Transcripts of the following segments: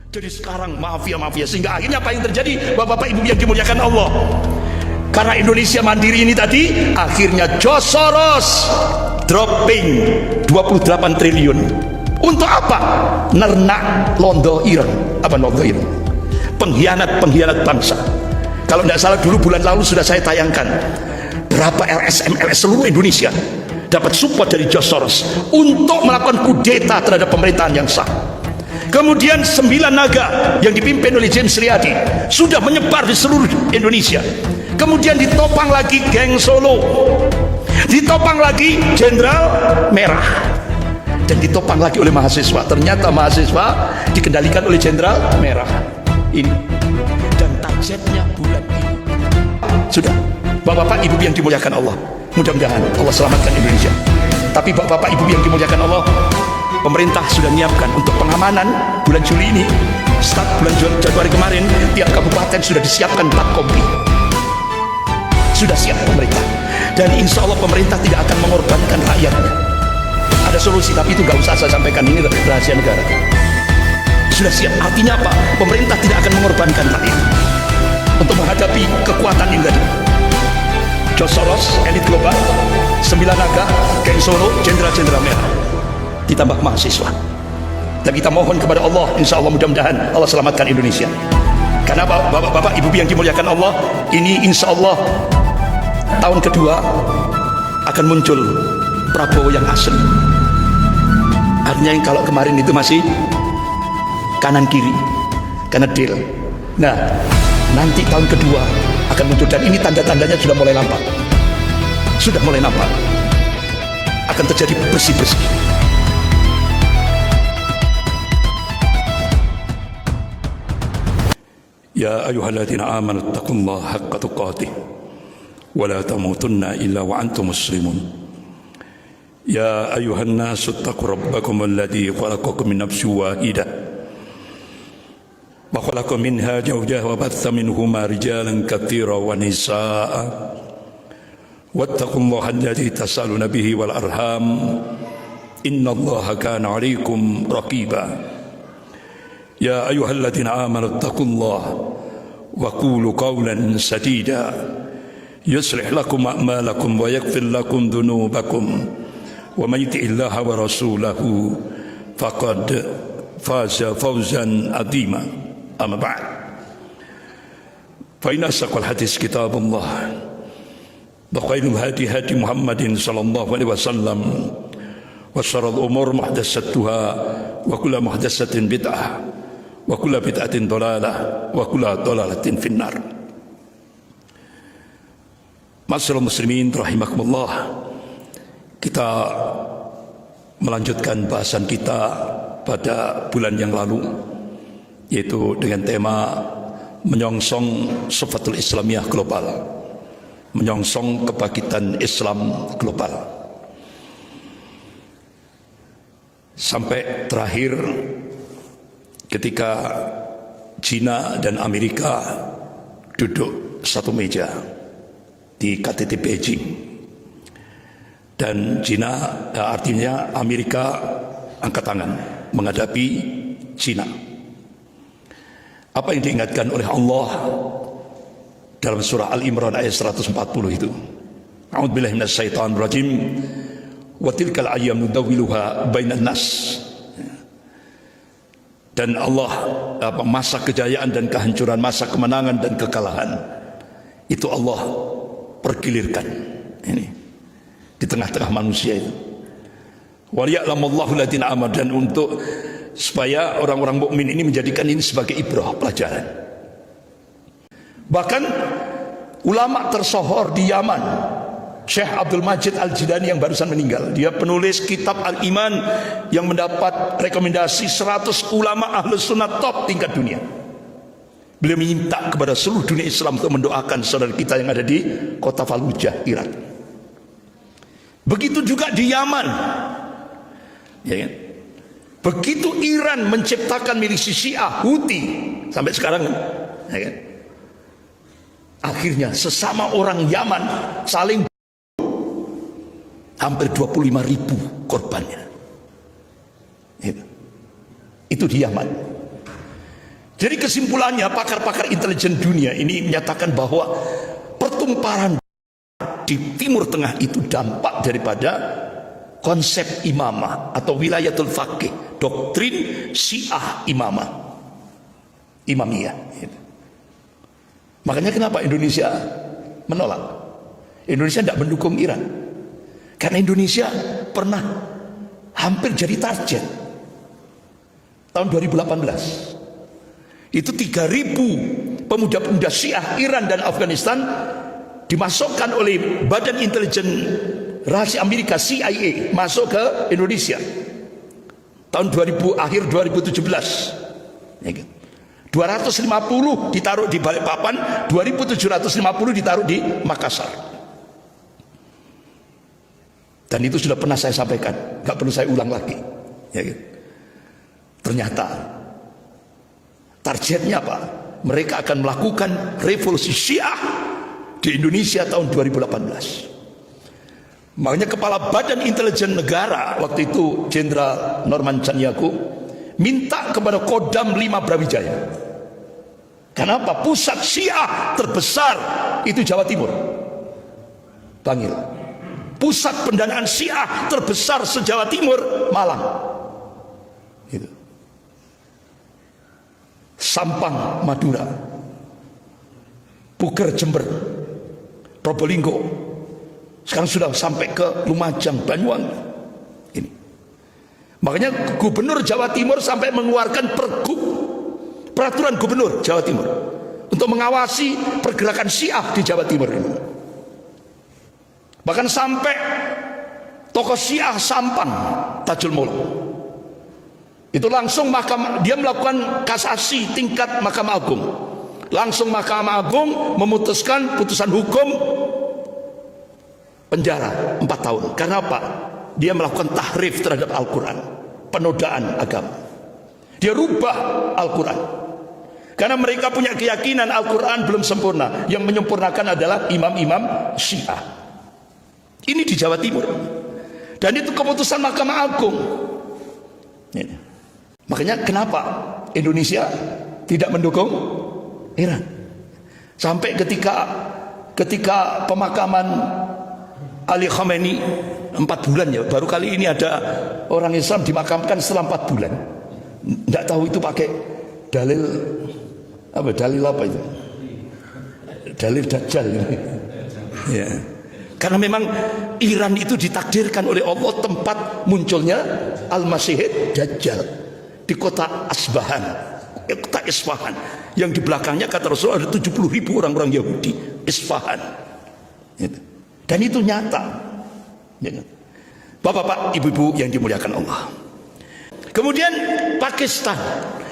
Jadi sekarang mafia-mafia, sehingga akhirnya apa yang terjadi, Bapak-bapak Ibu yang dimuliakan Allah, karena Indonesia mandiri ini tadi, akhirnya George Soros dropping 28 triliun. Untuk apa? Nernak londo Iran. Apa londo Iran? Pengkhianat bangsa. Kalau tidak salah dulu bulan lalu sudah saya tayangkan berapa LSM seluruh Indonesia dapat support dari George Soros untuk melakukan kudeta terhadap pemerintahan yang sah. Kemudian 9 naga yang dipimpin oleh James Riyadi sudah menyebar di seluruh Indonesia. Kemudian ditopang lagi geng Solo, ditopang lagi Jenderal Merah, dan ditopang lagi oleh mahasiswa. Ternyata mahasiswa dikendalikan oleh Jenderal Merah ini, dan targetnya bulan ini sudah. Bapak-bapak Ibu yang dimuliakan Allah, mudah-mudahan Allah selamatkan Indonesia. Tapi Bapak-bapak Ibu yang dimuliakan Allah, pemerintah sudah menyiapkan untuk pengamanan bulan Juli ini. Start bulan Januari kemarin, tiap kabupaten sudah disiapkan 4 kompi. Sudah siap pemerintah, dan insya Allah pemerintah tidak akan mengorbankan rakyatnya. Ada solusi, tapi itu nggak usah saya sampaikan, ini rahasia negara. Sudah siap, artinya apa? Pemerintah tidak akan mengorbankan rakyat untuk menghadapi kekuatan yang tadi. George Soros, elit global, 9 naga, geng Solo, jenderal-jenderal merah, ditambah mahasiswa. Dan kita mohon kepada Allah, insya Allah mudah-mudahan Allah selamatkan Indonesia. Karena Bapak-bapak Ibu yang dimuliakan Allah, ini insya Allah tahun kedua akan muncul Prabowo yang asli. Artinya yang kalau kemarin itu masih kanan kiri karena deal. Nah, nanti tahun kedua akan muncul, dan ini tanda-tandanya sudah mulai nampak. Sudah mulai nampak akan terjadi bersih-bersih. Ya ayyuhalladzina amanu taqullaha haqqa tuqatih wa la tamutunna illa wa antum muslimun. Ya ayyuhan nasu taqu rabbakum alladzi khalaqakum min nafsin wahidah wa khalaqa minha zawjaha wa batha minhuma rijalan katsiran wa nisaa'a wattaqullaha alladzi tasaaluna bihi wal arham innallaha kana 'alaikum raqiba. Ya ayyuhalladzina amanu taqullaha wa qulu qawlan sadida yuslih lakum a'malakum wa yaghfir lakum dhunubakum wa may yuti'illaha wa rasulahu faqad faza fawzan 'azima. Amma ba'd. Fa inna asdaqal hadits kitabullah wa khairul hadi hadi Muhammadin sallallahu alaihi wasallam wa syarrul umur muhdatsatuha wa kullu muhdatsatin bid'ah wa kullu bid'atin dhalalah wa kullu dhalalatin finnar. Ma'asyiral muslimin rahimakumullah, kita melanjutkan bahasan kita pada bulan yang lalu, yaitu dengan tema menyongsong Shufatul Islamiyah global, menyongsong kebangkitan Islam global. Sampai terakhir ketika China dan Amerika duduk satu meja di KTT Beijing, dan China, artinya Amerika angkat tangan menghadapi China. Apa yang diingatkan oleh Allah dalam surah Al-Imran ayat 140 itu? A'udzubillahi minasyaitonir rajim. Wa tilkal ayyam nudawwiluha bainan nas. Dan Allah, masa kejayaan dan kehancuran, masa kemenangan dan kekalahan, itu Allah pergilirkan ini di tengah-tengah manusia itu. Wa ya'lamullahu alladziina amanu, dan untuk supaya orang-orang mukmin ini menjadikan ini sebagai ibrah, pelajaran. Bahkan ulama tersohor di Yaman, Syekh Abdul Majid Al-Jilani yang barusan meninggal, dia penulis kitab Al-Iman yang mendapat rekomendasi 100 ulama Ahlus Sunnah top tingkat dunia. Beliau minta kepada seluruh dunia Islam untuk mendoakan saudara kita yang ada di kota Fallujah, Irak. Begitu juga di Yaman, ya kan? Begitu Iran menciptakan milisi Syiah Houthi sampai sekarang, ya kan? Akhirnya sesama orang Yaman saling, hampir 25.000 korbannya. Itu di Yaman. Jadi kesimpulannya, pakar-pakar intelijen dunia ini menyatakan bahwa pertumpahan di Timur Tengah itu dampak daripada konsep imamah atau wilayatul faqih, doktrin Syiah imamiyah. Makanya kenapa Indonesia menolak? Indonesia tidak mendukung Iran karena Indonesia pernah hampir jadi target tahun 2018. Itu 3.000 pemuda-pemuda Syiah Iran dan Afghanistan dimasukkan oleh Badan Intelijen Rahasia Amerika CIA masuk ke Indonesia tahun akhir 2017. 250 ditaruh di Balikpapan, 2.750 ditaruh di Makassar. Dan itu sudah pernah saya sampaikan, nggak perlu saya ulang lagi. Ternyata targetnya apa? Mereka akan melakukan revolusi Syiah di Indonesia tahun 2018. Makanya Kepala Badan Intelijen Negara waktu itu Jenderal Norman Chaniago minta kepada Kodam 5 Brawijaya. Kenapa? Pusat Syiah terbesar itu Jawa Timur, Bangil. Pusat pendanaan Syiah terbesar se-Jawa Timur, Malang. Gitu. Sampang, Madura, Puger, Jember, Probolinggo, sekarang sudah sampai ke Lumajang, Banyuwangi. Ini. Makanya Gubernur Jawa Timur sampai mengeluarkan peraturan Gubernur Jawa Timur untuk mengawasi pergerakan Syiah di Jawa Timur ini. Bahkan sampai tokoh Syiah Sampang, Tajul Mulk, itu langsung dia melakukan kasasi tingkat Mahkamah Agung. Langsung Mahkamah Agung memutuskan putusan hukum penjara 4 tahun. Karena apa? Dia melakukan tahrif terhadap Al-Quran, penodaan agama. Dia rubah Al-Quran karena mereka punya keyakinan Al-Quran belum sempurna. Yang menyempurnakan adalah imam-imam Syiah. Ini di Jawa Timur. Dan itu keputusan Mahkamah Agung. Makanya kenapa Indonesia tidak mendukung Iran? Sampai ketika pemakaman Ali Khamenei 4 bulan ya, baru kali ini ada orang Islam dimakamkan setelah 4 bulan. Tidak tahu itu pakai dalil apa itu? Dalil Dajjal ini. Ya. Karena memang Iran itu ditakdirkan oleh Allah tempat munculnya Al-Masih Dajjal di kota Asbahan, kota Isfahan, yang di belakangnya kata Rasulullah ada 70.000 orang-orang Yahudi, Isfahan. Dan itu nyata. Bapak-bapak, ibu-ibu yang dimuliakan Allah. Kemudian Pakistan,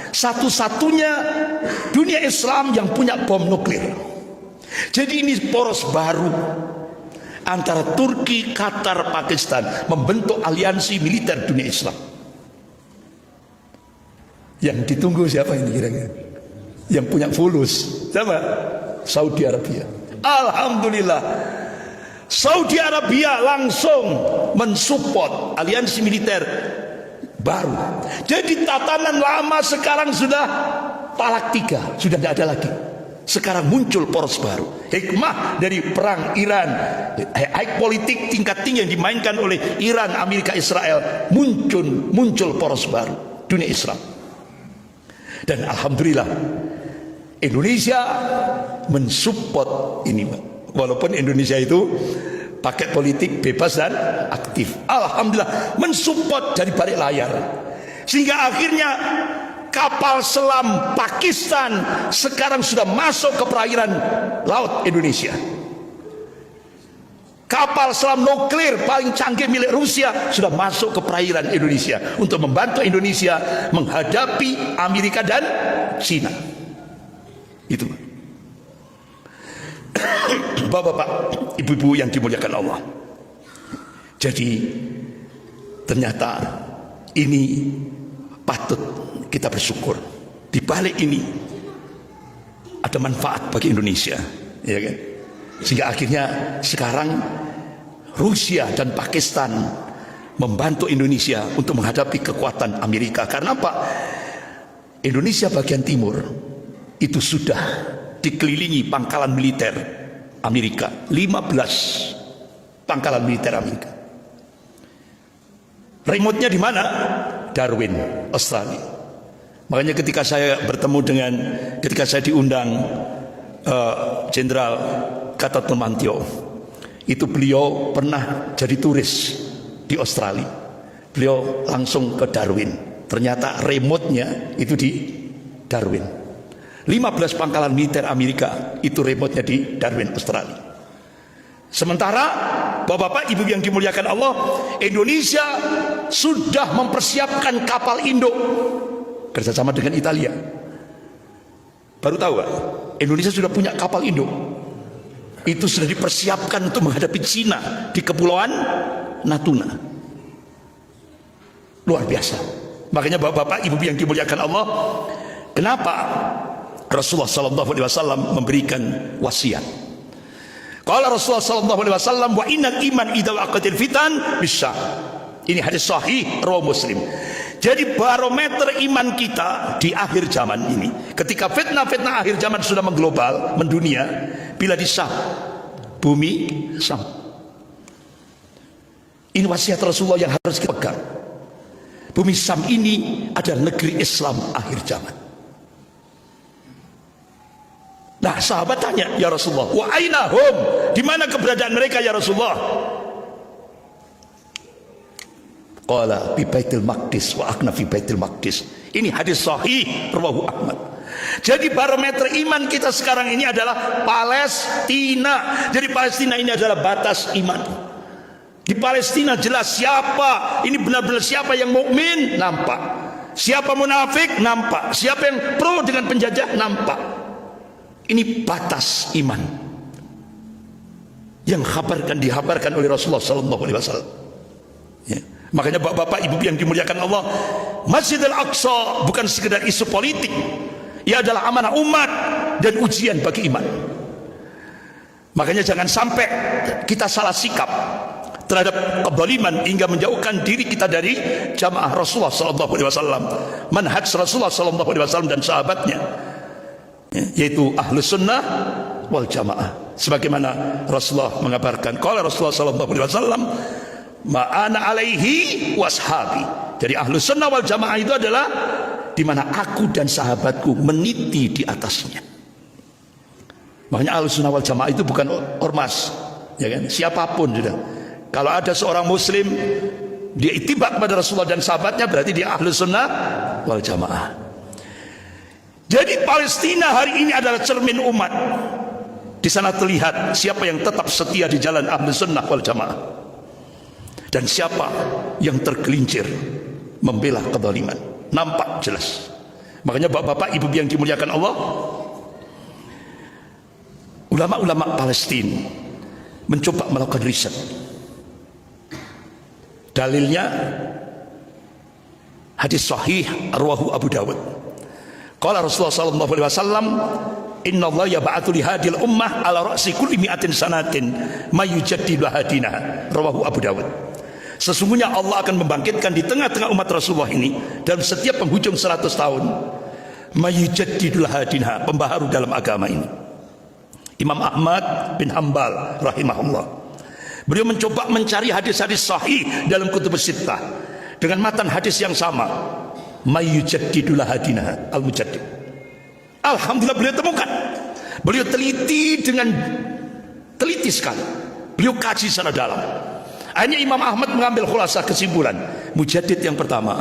satu-satunya dunia Islam yang punya bom nuklir. Jadi ini poros baru antara Turki, Qatar, Pakistan membentuk aliansi militer dunia Islam. Yang ditunggu siapa ini kira-kira? Yang punya fulus siapa? Saudi Arabia. Alhamdulillah, Saudi Arabia langsung mensupport aliansi militer baru. Jadi tatanan lama sekarang sudah talak 3, sudah tidak ada lagi. Sekarang muncul poros baru. Hikmah dari perang Iran, high politik tingkat tinggi yang dimainkan oleh Iran, Amerika, Israel, muncul poros baru dunia Islam. Dan alhamdulillah Indonesia mensupport ini, walaupun Indonesia itu pakai politik bebas dan aktif. Alhamdulillah mensupport dari balik layar, sehingga akhirnya kapal selam Pakistan sekarang sudah masuk ke perairan laut Indonesia. Kapal selam nuklir paling canggih milik Rusia sudah masuk ke perairan Indonesia untuk membantu Indonesia menghadapi Amerika dan Cina. Itu bapak-bapak, ibu-ibu yang dimuliakan Allah. Jadi ternyata ini patut kita bersyukur. Di balik ini ada manfaat bagi Indonesia, ya kan? Sehingga akhirnya sekarang Rusia dan Pakistan membantu Indonesia untuk menghadapi kekuatan Amerika. Karena apa? Indonesia bagian timur itu sudah dikelilingi pangkalan militer Amerika, 15 pangkalan militer Amerika. Remote-nya di mana? Darwin, Australia. Makanya ketika saya diundang Jenderal Gatot Nurmantio, itu beliau pernah jadi turis di Australia. Beliau langsung ke Darwin. Ternyata remote-nya itu di Darwin. 15 pangkalan militer Amerika itu remote-nya di Darwin, Australia. Sementara Bapak-bapak, Ibu yang dimuliakan Allah, Indonesia sudah mempersiapkan kapal induk kerjasama dengan Italia. Baru tahu gak? Indonesia sudah punya kapal induk. Itu sudah dipersiapkan untuk menghadapi Cina di Kepulauan Natuna. Luar biasa. Makanya Bapak-bapak, Ibu yang dimuliakan Allah, kenapa Rasulullah SAW memberikan wasiat? Kalau Rasulullah SAW, wa innal iman idza waqatil fitan bisa. Ini hadis sahih riwayat Muslim. Jadi barometer iman kita di akhir zaman ini, ketika fitnah-fitnah akhir zaman sudah mengglobal, mendunia, bila di Syam, bumi Syam. Ini wasiat Rasulullah yang harus kita pegang. Bumi Syam ini adalah negeri Islam akhir zaman. Nah, sahabat tanya, ya Rasulullah, wa aina hum? Di mana keberadaan mereka ya Rasulullah? Qala bi Baitul Maqdis wa akna fi Baitul Maqdis. Ini hadis sahih rawahu Ahmad. Jadi barometer iman kita sekarang ini adalah Palestina. Jadi Palestina ini adalah batas iman. Di Palestina jelas siapa, ini benar-benar siapa yang mukmin, nampak. Siapa munafik, nampak. Siapa yang pro dengan penjajah, nampak. Ini batas iman yang dihabarkan oleh Rasulullah SAW. Ya. Makanya bapak-bapak, ibu yang dimuliakan Allah, Masjid Al-Aqsa bukan sekedar isu politik, ia adalah amanah umat dan ujian bagi iman. Makanya jangan sampai kita salah sikap terhadap kezaliman hingga menjauhkan diri kita dari jamaah Rasulullah SAW, manhaj Rasulullah SAW dan sahabatnya, yaitu Ahlus Sunnah wal Jamaah. Sebagaimana Rasulullah mengabarkan, qala Rasulullah SAW, ma'ana alaihi washabi. Jadi Ahlus Sunnah wal Jamaah itu adalah di mana aku dan sahabatku meniti di atasnya. Makanya Ahlus Sunnah wal Jamaah itu bukan ormas, ya kan? Siapapun sudah. Kalau ada seorang muslim dia ittiba kepada Rasulullah dan sahabatnya, berarti dia Ahlus Sunnah wal Jamaah. Jadi Palestina hari ini adalah cermin umat. Di sana terlihat siapa yang tetap setia di jalan Ahlus Sunnah wal Jamaah dan siapa yang tergelincir membela kezaliman. Nampak jelas. Makanya bapak-bapak, ibu yang dimuliakan Allah, ulama-ulama Palestina mencoba melakukan riset. Dalilnya hadis sahih rawahu Abu Dawud. Qala Rasulullah sallallahu alaihi wasallam, inna Allah yab'atsu li hadil ummah ala ra'si kulli mi'atin sanatin mayujaddidu hadinaha. Rawahu Abu Dawud. Sesungguhnya Allah akan membangkitkan di tengah-tengah umat Rasulullah ini dalam setiap penghujung 100 tahun mayujaddidu hadinaha, pembaharu dalam agama ini. Imam Ahmad bin Hanbal rahimahullah, beliau mencoba mencari hadis-hadis sahih dalam kutubus sittah dengan matan hadis yang sama, mayujaddidul hadinah al-mujaddid. Alhamdulillah beliau temukan. Beliau teliti dengan teliti sekali. Beliau kaji secara dalam. Akhirnya Imam Ahmad mengambil khulasah kesimpulan. Mujaddid yang pertama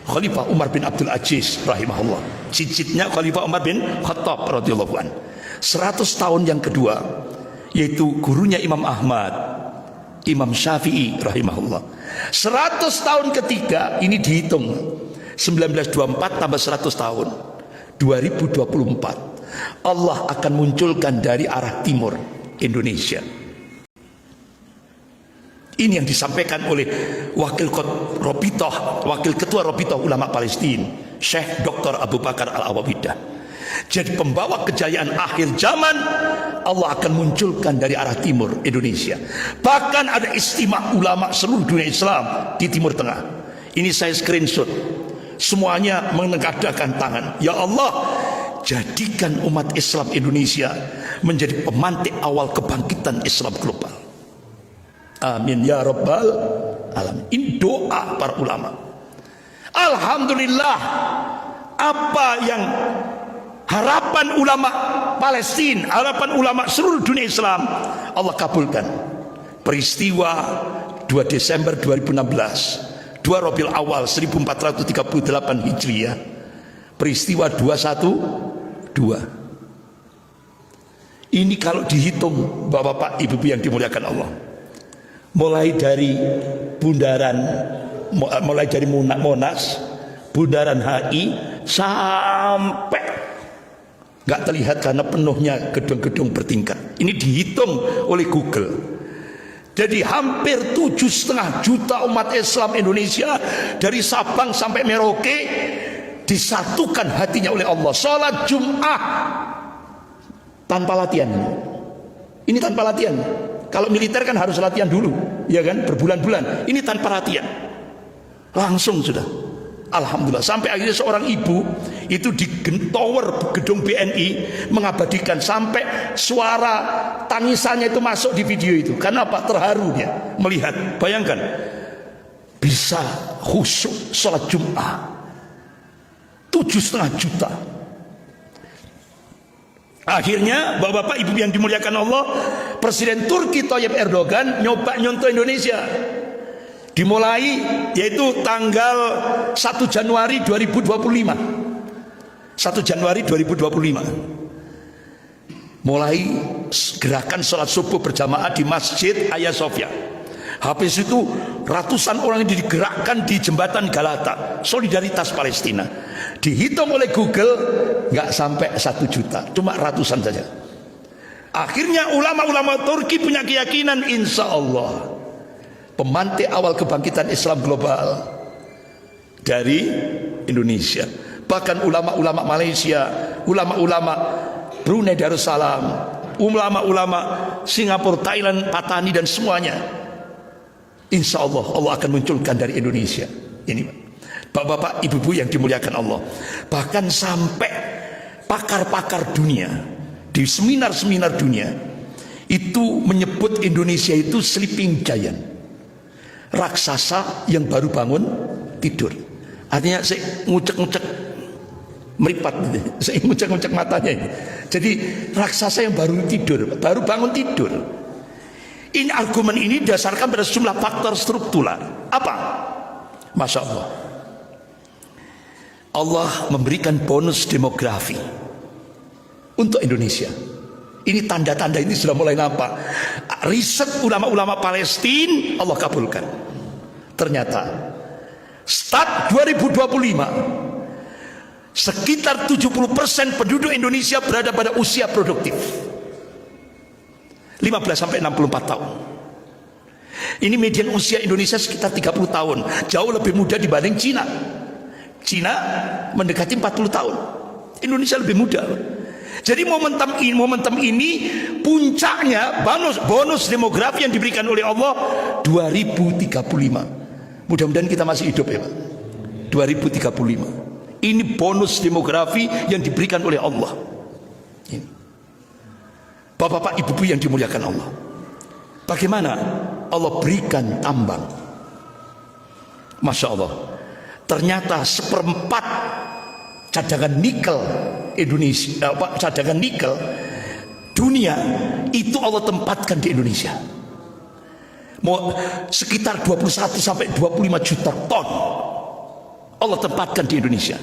Khalifah Umar bin Abdul Aziz rahimahullah. Cicitnya Khalifah Umar bin Khattab radhiyallahu anhu. 100 tahun yang kedua yaitu gurunya Imam Ahmad, Imam Syafi'i rahimahullah. 100 tahun ketiga ini dihitung 1924 tambah 100 tahun 2024 Allah akan munculkan dari arah timur Indonesia. Ini yang disampaikan oleh Wakil Ketua Rabithah Ulama Palestina, Syekh Dr. Abu Bakar Al-Awawidah. Jadi pembawa kejayaan akhir zaman Allah akan munculkan dari arah timur Indonesia. Bahkan ada istimewa ulama seluruh dunia Islam di Timur Tengah. Ini saya screenshot semuanya mengadakan tangan. Ya Allah, jadikan umat Islam Indonesia menjadi pemantik awal kebangkitan Islam global. Amin ya rabbal alamin. Ini doa para ulama. Alhamdulillah, apa yang harapan ulama Palestina, harapan ulama seluruh dunia Islam, Allah kabulkan. Peristiwa 2 Desember 2016, 2 Rabiul Awal 1438 Hijriah, peristiwa 212. Ini kalau dihitung Bapak-bapak, Ibu-ibu yang dimuliakan Allah, mulai dari bundaran, mulai dari Monas, bundaran HI sampai nggak terlihat karena penuhnya gedung-gedung bertingkat. Ini dihitung oleh Google. Jadi hampir 7,5 juta umat Islam Indonesia dari Sabang sampai Merauke disatukan hatinya oleh Allah. Sholat Jum'ah tanpa latihan. Ini tanpa latihan. Kalau militer kan harus latihan dulu, ya kan, berbulan-bulan. Ini tanpa latihan, langsung sudah. Alhamdulillah, sampai akhirnya seorang ibu itu di tower gedung BNI mengabadikan sampai suara tangisannya itu masuk di video itu. Karena apa? Terharu dia melihat. Bayangkan, bisa khusyuk sholat Jum'ah 7,5 juta. Akhirnya Bapak-bapak, Ibu yang dimuliakan Allah, Presiden Turki Tayyip Erdogan nyoba nyontoh Indonesia. Dimulai yaitu tanggal 1 Januari 2025. 1 Januari 2025 mulai gerakan sholat subuh berjamaah di Masjid Hagia Sophia. Habis itu ratusan orang yang digerakkan di jembatan Galata, solidaritas Palestina. Dihitung oleh Google nggak sampai 1 juta, cuma ratusan saja. Akhirnya ulama-ulama Turki punya keyakinan, insya Allah pemantik awal kebangkitan Islam global dari Indonesia. Bahkan ulama-ulama Malaysia, ulama-ulama Brunei Darussalam, ulama-ulama Singapura, Thailand, Patani dan semuanya, insya Allah Allah akan munculkan dari Indonesia. Ini Bapak-bapak, Ibu-ibu yang dimuliakan Allah. Bahkan sampai pakar-pakar dunia di seminar-seminar dunia itu menyebut Indonesia itu sleeping giant, raksasa yang baru bangun tidur. Artinya saya ngucek-ngucek meripat gitu. Saya ngucek-ngucek matanya ini. Jadi raksasa yang baru tidur, baru bangun tidur. Ini argumen ini didasarkan pada sejumlah faktor struktural. Apa? Masya Allah, Allah memberikan bonus demografi untuk Indonesia. Ini tanda-tanda ini sudah mulai nampak. Riset ulama-ulama Palestina Allah kabulkan. Ternyata start 2025 sekitar 70% penduduk Indonesia berada pada usia produktif, 15 sampai 64 tahun. Ini median usia Indonesia sekitar 30 tahun, jauh lebih muda dibanding Cina. Cina mendekati 40 tahun, Indonesia lebih muda. Jadi momentum ini puncaknya bonus demografi yang diberikan oleh Allah 2035. Mudah-mudahan kita masih hidup ya Pak. 2035. Ini bonus demografi yang diberikan oleh Allah. Ini. Bapak-bapak, Ibu-ibu yang dimuliakan Allah. Bagaimana Allah berikan tambang? Masya Allah. Ternyata 1/4 cadangan nikel Indonesia, cadangan nikel dunia itu Allah tempatkan di Indonesia. Mau sekitar 21 sampai 25 juta ton Allah tempatkan di Indonesia.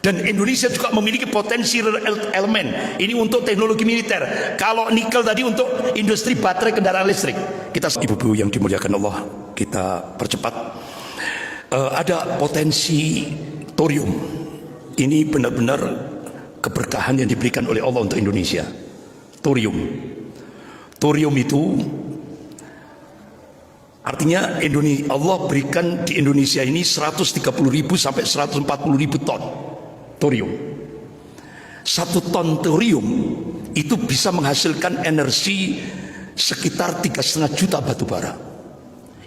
Dan Indonesia juga memiliki potensi elemen. Ini untuk teknologi militer. Kalau nikel tadi untuk industri baterai kendaraan listrik. Kita, Ibu-ibu yang dimuliakan Allah, kita percepat. Ada potensi thorium. Ini benar-benar keberkahan yang diberikan oleh Allah untuk Indonesia. Thorium. Thorium itu artinya Allah berikan di Indonesia ini 130.000 sampai 140.000 ton thorium. 1 ton thorium itu bisa menghasilkan energi sekitar 3,5 juta batu bara.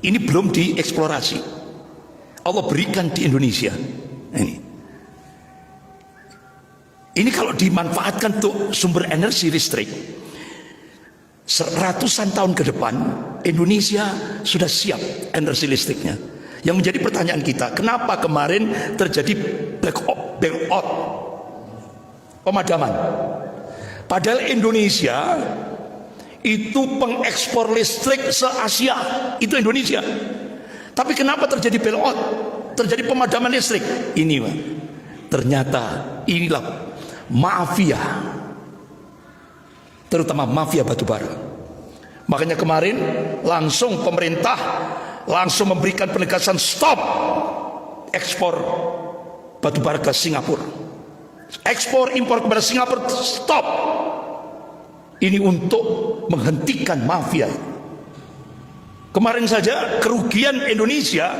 Ini belum dieksplorasi. Allah berikan di Indonesia. Ini kalau dimanfaatkan untuk sumber energi listrik, ratusan tahun ke depan Indonesia sudah siap energi listriknya. Yang menjadi pertanyaan kita, kenapa kemarin terjadi blackout pemadaman? Padahal Indonesia itu pengekspor listrik se-Asia, itu Indonesia. Tapi kenapa terjadi blackout, terjadi pemadaman listrik? Ini Pak, ternyata inilah mafia, terutama mafia batubara. Makanya kemarin langsung pemerintah langsung memberikan penegasan stop ekspor batubara ke Singapura. Ekspor impor kepada Singapura stop. Ini untuk menghentikan mafia. Kemarin saja kerugian Indonesia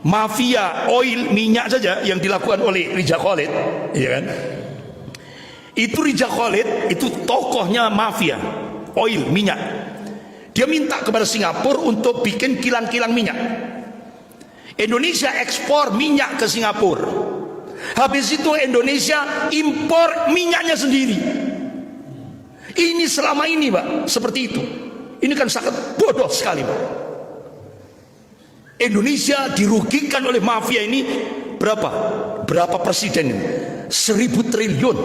mafia oil minyak saja yang dilakukan oleh Rija Khalid, ya kan? Itu Rija Khalid itu tokohnya mafia oil minyak. Dia minta kepada Singapura untuk bikin kilang-kilang minyak. Indonesia ekspor minyak ke Singapura. Habis itu Indonesia impor minyaknya sendiri. Ini selama ini Pak, seperti itu. Ini kan sangat bodoh sekali Pak. Indonesia dirugikan oleh mafia ini berapa? Berapa presiden ini? 1.000 triliun.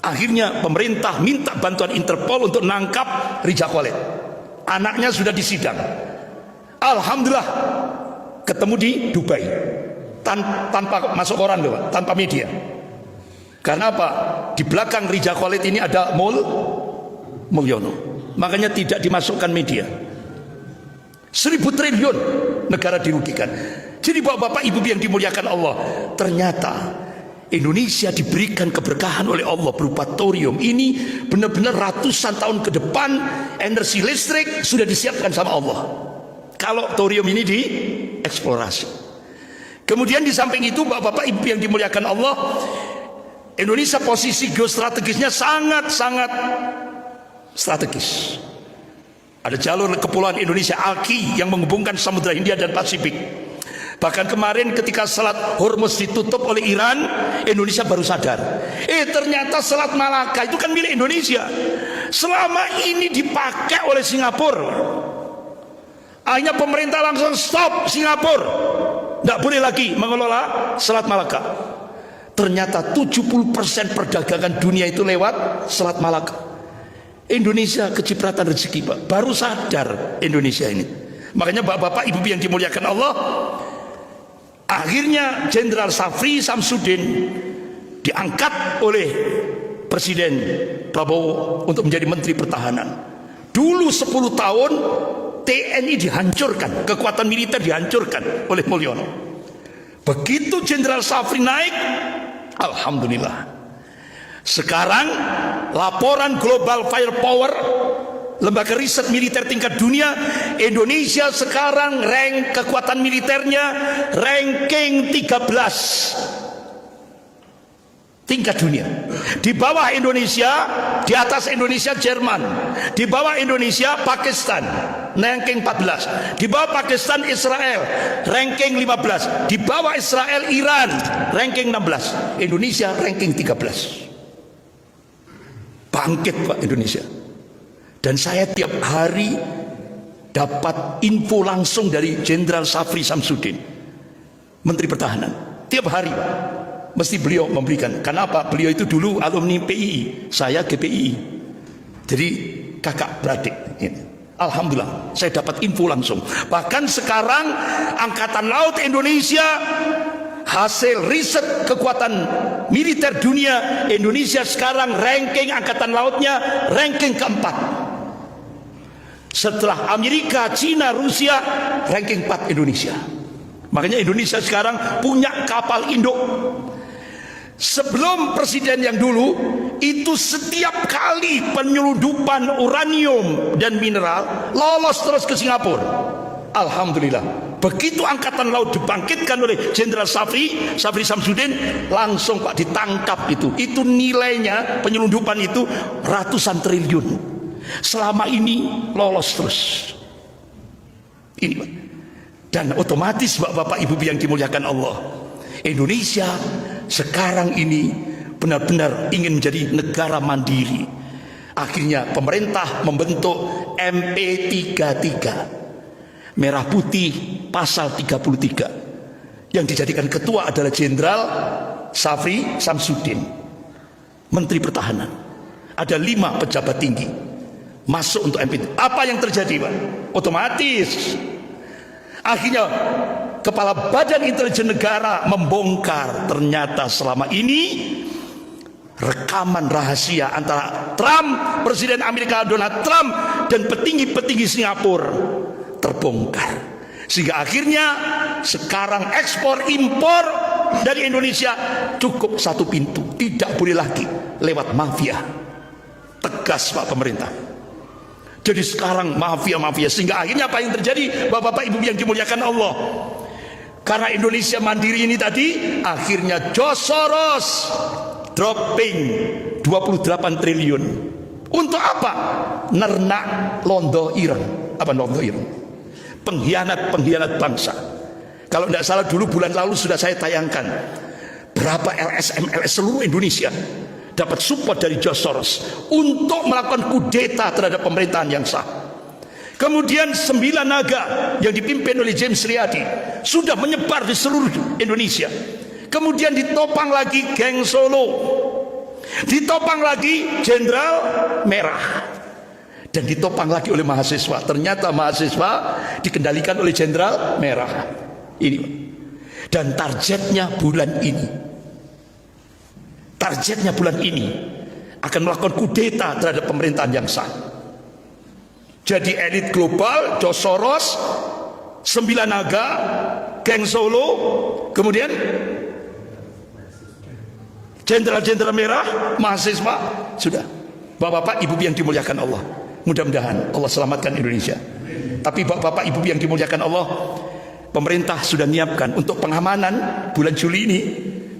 Akhirnya pemerintah minta bantuan Interpol untuk nangkap Rija Khalid. Anaknya sudah disidang. Alhamdulillah ketemu di Dubai tanpa masuk koran loh, tanpa media. Karena apa? Di belakang Rija Khalid ini ada Mulyono. Makanya tidak dimasukkan media. 1.000 triliun negara dirugikan. Jadi bapak-bapak ibu yang dimuliakan Allah, ternyata Indonesia diberikan keberkahan oleh Allah berupa thorium. Ini benar-benar ratusan tahun ke depan energi listrik sudah disiapkan sama Allah. Kalau thorium ini dieksplorasi. Kemudian di samping itu bapak-bapak ibu yang dimuliakan Allah, Indonesia posisi geostrategisnya sangat-sangat strategis. Ada jalur kepulauan Indonesia ALKI yang menghubungkan Samudra Hindia dan Pasifik. Bahkan kemarin ketika Selat Hormuz ditutup oleh Iran, Indonesia baru sadar. Ternyata Selat Malaka itu kan milik Indonesia. Selama ini dipakai oleh Singapura. Akhirnya pemerintah langsung stop Singapura. Tidak boleh lagi mengelola Selat Malaka. Ternyata 70% perdagangan dunia itu lewat Selat Malaka. Indonesia kecipratan rezeki Pak. Baru sadar Indonesia ini. Makanya bapak-bapak ibu yang dimuliakan Allah, akhirnya Jenderal Safri Samsudin diangkat oleh Presiden Prabowo untuk menjadi Menteri Pertahanan. Dulu 10 tahun TNI dihancurkan, kekuatan militer dihancurkan oleh Mulyono. Begitu Jenderal Safri naik, alhamdulillah. Sekarang laporan Global Firepower, lembaga riset militer tingkat dunia, Indonesia sekarang rank kekuatan militernya ranking 13 tingkat dunia. Di bawah Indonesia, di atas Indonesia Jerman, di bawah Indonesia Pakistan ranking 14, di bawah Pakistan Israel ranking 15, di bawah Israel Iran ranking 16, Indonesia ranking 13. Bangkit Pak Indonesia. Dan saya tiap hari dapat info langsung dari Jenderal Safri Samsudin, Menteri Pertahanan. Tiap hari Pak, mesti beliau memberikan. Karena apa? Beliau itu dulu alumni PII, saya GPI. Jadi kakak beradik. Alhamdulillah saya dapat info langsung. Bahkan sekarang Angkatan Laut Indonesia, hasil riset kekuatan militer dunia, Indonesia sekarang ranking angkatan lautnya ranking keempat. Setelah Amerika, Cina, Rusia, ranking 4 Indonesia. Makanya Indonesia sekarang punya kapal induk. Sebelum presiden yang dulu itu setiap kali penyelundupan uranium dan mineral lolos terus ke Singapura. Alhamdulillah. Begitu angkatan laut dibangkitkan oleh Jenderal Safri Samsudin, langsung Pak ditangkap itu. Itu nilainya penyelundupan itu ratusan triliun. Selama ini lolos terus. Ini Pak. Dan otomatis bapak-bapak ibu yang dimuliakan Allah, Indonesia sekarang ini benar-benar ingin menjadi negara mandiri. Akhirnya pemerintah membentuk MP33, merah putih pasal 33, yang dijadikan ketua adalah Jenderal Syafri Samsudin, Menteri Pertahanan. Ada 5 pejabat tinggi masuk untuk MP. Apa yang terjadi, Pak? Otomatis akhirnya Kepala Badan Intelijen Negara membongkar ternyata selama ini rekaman rahasia antara Trump, Presiden Amerika Donald Trump, dan petinggi-petinggi Singapura terbongkar. Sehingga akhirnya sekarang ekspor impor dari Indonesia cukup satu pintu, tidak boleh lagi lewat mafia. Tegas Pak pemerintah. Jadi sekarang mafia-mafia, sehingga akhirnya apa yang terjadi bapak-bapak ibu yang dimuliakan Allah, karena Indonesia mandiri ini tadi, akhirnya George Soros dropping 28 triliun. Untuk apa? Nernak londo ireng. Apa londo ireng? Pengkhianat bangsa. Kalau tidak salah dulu bulan lalu sudah saya tayangkan berapa LSM-LS seluruh Indonesia dapat support dari George Soros untuk melakukan kudeta terhadap pemerintahan yang sah. Kemudian 9 naga yang dipimpin oleh James Riyadi sudah menyebar di seluruh Indonesia. Kemudian ditopang lagi geng Solo, ditopang lagi Jenderal Merah, dan ditopang lagi oleh mahasiswa. Ternyata mahasiswa dikendalikan oleh Jenderal Merah ini. Dan targetnya bulan ini akan melakukan kudeta terhadap pemerintahan yang sah. Jadi elit global, George Soros, 9 naga, geng Solo, kemudian jenderal-jenderal merah, mahasiswa, sudah. Bapak-bapak ibu yang dimuliakan Allah, mudah-mudahan Allah selamatkan Indonesia. Tapi bapak-bapak ibu yang dimuliakan Allah, pemerintah sudah menyiapkan untuk pengamanan bulan Juli ini.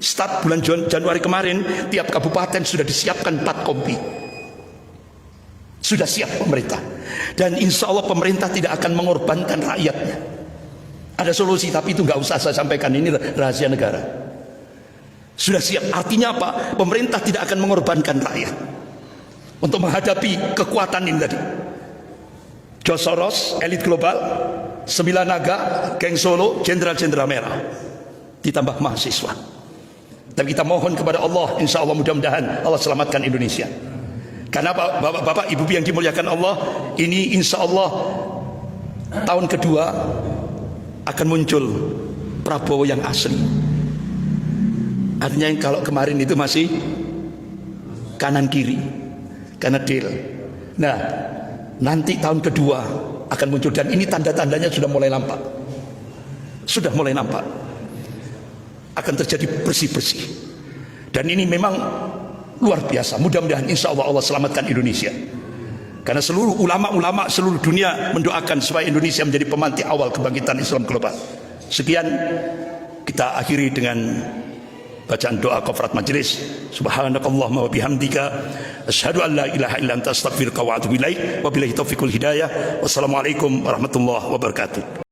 Start bulan Januari kemarin, tiap kabupaten sudah disiapkan 4 kompi. Sudah siap pemerintah. Dan insya Allah pemerintah tidak akan mengorbankan rakyatnya. Ada solusi, tapi itu nggak usah saya sampaikan, ini rahasia negara. Sudah siap, artinya apa? Pemerintah tidak akan mengorbankan rakyat untuk menghadapi kekuatan ini tadi. George Soros, elit global, 9 naga, geng Solo, jenderal-jenderal merah, ditambah mahasiswa. Dan kita mohon kepada Allah, insya Allah mudah-mudahan Allah selamatkan Indonesia. Karena bapak-bapak ibu yang dimuliakan Allah, ini insya Allah tahun kedua akan muncul Prabowo yang asli. Artinya kalau kemarin itu masih kanan kiri, karena deal. Nah, nanti tahun kedua akan muncul, dan ini tanda-tandanya sudah mulai nampak. Sudah mulai nampak. Akan terjadi bersih-bersih. Dan ini memang luar biasa. Mudah-mudahan insya Allah Allah selamatkan Indonesia. Karena seluruh ulama-ulama seluruh dunia mendoakan supaya Indonesia menjadi pemantik awal kebangkitan Islam global. Sekian, kita akhiri dengan bacaan doa kafarat majelis. Subhanakallahumma wa bihamdika asyhadu an la ilaha illa anta astaghfiruka wa atubu ilaik. Wabillahi taufiqul hidayah. Wassalamualaikum warahmatullahi wabarakatuh.